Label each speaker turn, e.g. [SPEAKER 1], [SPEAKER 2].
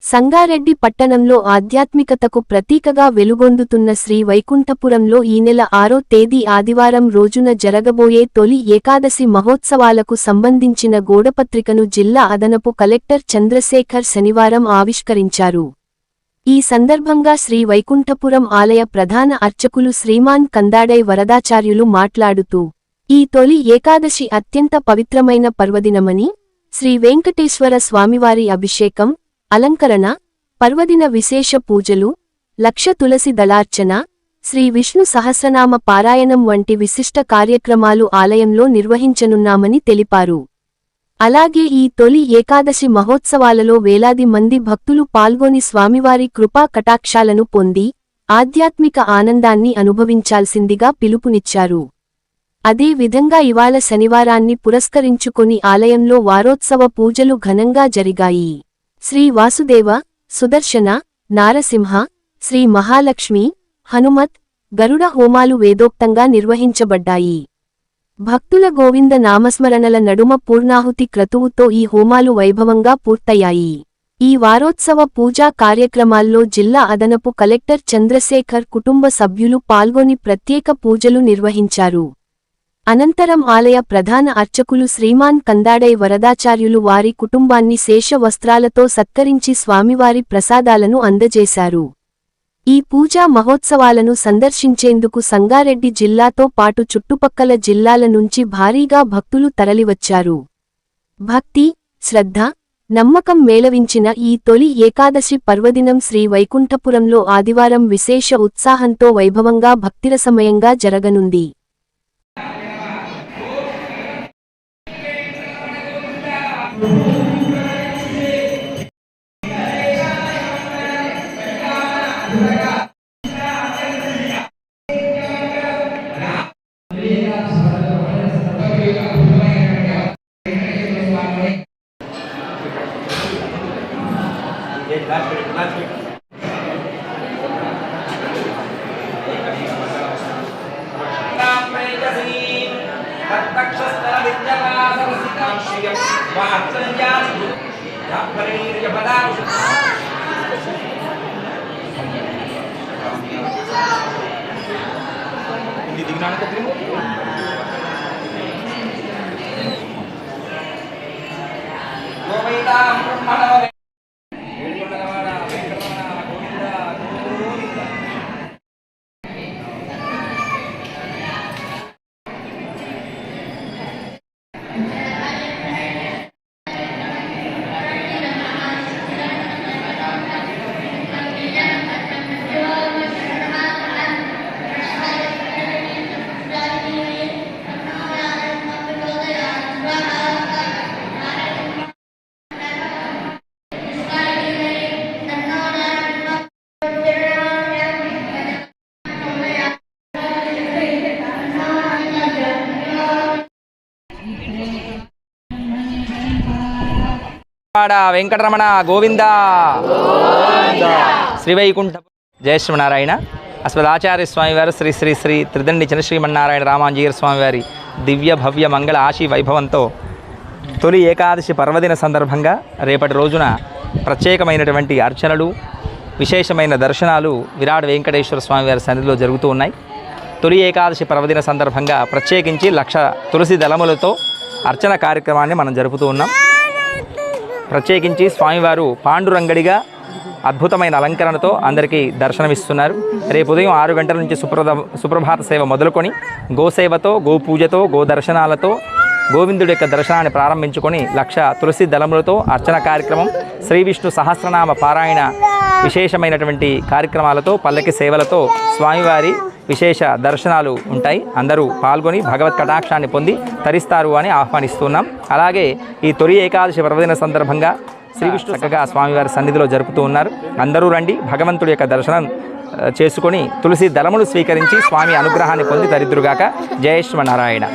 [SPEAKER 1] సంగారెడ్డి పట్టణంలో ఆధ్యాత్మికతకు ప్రతీకగా వెలుగొందుతున్న శ్రీ వైకుంఠపురంలో ఈ నెల 6వ తేదీ ఆదివారం రోజున జరగబోయే తొలి ఏకాదశి మహోత్సవాలకు సంబంధించిన గోడపత్రికను జిల్లా అదనపు కలెక్టర్ చంద్రశేఖర్ శనివారం ఆవిష్కరించారు. ఈ సందర్భంగా శ్రీ వైకుంఠపురం ఆలయ ప్రధాన అర్చకులు శ్రీమాన్ కందాడై వరదాచార్యులు మాట్లాడుతూ, ఈ తొలి ఏకాదశి అత్యంత పవిత్రమైన పర్వదినమని, శ్రీ వెంకటేశ్వర స్వామివారి అభిషేకం, అలంకరణ, పర్వదిన విశేష పూజలు, లక్ష తులసి దళార్చన, శ్రీ విష్ణు సహస్రనామ పారాయణం వంటి విశిష్ట కార్యక్రమాలు ఆలయంలో నిర్వహించనున్నామని తెలిపారు. అలాగే ఈ తొలి ఏకాదశి మహోత్సవాలలో వేలాది మంది భక్తులు పాల్గొని స్వామివారి కృపా కటాక్షాలను పొంది ఆధ్యాత్మిక ఆనందాన్ని అనుభవించాల్సిందిగా పిలుపునిచ్చారు. అదే విధంగా ఇవాళ శనివారాన్ని పురస్కరించుకొని ఆలయంలో వారోత్సవ పూజలు ఘనంగా జరిగాయి. శ్రీ వాసుదేవ, సుదర్శన, నారసింహ, శ్రీ మహాలక్ష్మి, హనుమత్, గరుడ హోమాలు వేదోక్తంగా నిర్వహించబడ్డాయి. భక్తుల గోవింద నామస్మరణల నడుమ పూర్ణాహుతి క్రతువుతో ఈ హోమాలు వైభవంగా పూర్తయ్యాయి. ఈ వారోత్సవ పూజా కార్యక్రమాల్లో జిల్లా అదనపు కలెక్టర్ చంద్రశేఖర్ కుటుంబ సభ్యులు పాల్గొని ప్రత్యేక పూజలు నిర్వహించారు. అనంతరం ఆలయ ప్రధాన అర్చకులు శ్రీమాన్ కందాడై వరదాచార్యులు వారి కుటుంబాన్ని శేష వస్త్రాలతో సత్కరించి స్వామివారి ప్రసాదాలను అందజేశారు. ఈ పూజా మహోత్సవాలను సందర్శించేందుకు సంగారెడ్డి జిల్లాతో పాటు చుట్టుపక్కల జిల్లాల నుంచి భారీగా భక్తులు తరలివచ్చారు. భక్తి, శ్రద్ధ, నమ్మకం మేళవించిన ఈ తొలి ఏకాదశి పర్వదినం శ్రీ వైకుంఠపురంలో ఆదివారం విశేష ఉత్సాహంతో వైభవంగా భక్తిరసమయంగా జరగనుంది.
[SPEAKER 2] వెంకటరమణ గోవింద శ్రీ వైకుంఠ జయ శ్రీమన్నారాయణ. అస్మదాచార్య స్వామివారు శ్రీ శ్రీ శ్రీ త్రిదండి శ్రీమన్నారాయణ రామాంజీర స్వామివారి దివ్య భవ్య మంగళ ఆశీ వైభవంతో తొలి ఏకాదశి పర్వదిన సందర్భంగా రేపటి రోజున ప్రత్యేకమైనటువంటి అర్చనలు, విశేషమైన దర్శనాలు విరాట్ వెంకటేశ్వర స్వామివారి సన్నిధిలో జరుగుతూ ఉన్నాయి. తొలి ఏకాదశి పర్వదిన సందర్భంగా ప్రత్యేకించి 1,00,000 తులసి దళములతో అర్చన కార్యక్రమాన్ని మనం జరుపుతూ ఉన్నాం. ప్రత్యేకించి స్వామివారు పాండురంగడిగా అద్భుతమైన అలంకరణతో అందరికీ దర్శనమిస్తున్నారు. రేపు ఉదయం 6 గంటల నుంచి సుప్రభాత సేవ మొదలుకొని గోసేవతో, గోపూజతో, గోదర్శనాలతో గోవిందుడి యొక్క దర్శనాన్ని ప్రారంభించుకొని 1,00,000 తులసి దళములతో అర్చన కార్యక్రమం, శ్రీ విష్ణు సహస్రనామ పారాయణ, విశేషమైనటువంటి కార్యక్రమాలతో, పల్లకి సేవలతో స్వామివారి విశేష దర్శనాలు ఉంటాయి. అందరూ పాల్గొని భగవత్ కటాక్షాన్ని పొంది తరిస్తారు అని ఆహ్వానిస్తున్నాం. అలాగే ఈ తొలి ఏకాదశి పర్వదిన సందర్భంగా శ్రీ విష్ణు చక్కగా స్వామివారి సన్నిధిలో జరుపుతూ ఉన్నారు. అందరూ రండి, భగవంతుడి యొక్క దర్శనం చేసుకొని తులసి దళములు స్వీకరించి స్వామి అనుగ్రహాన్ని పొంది తరిద్దురుగాక. జయ శ్రీమన్నారాయణ.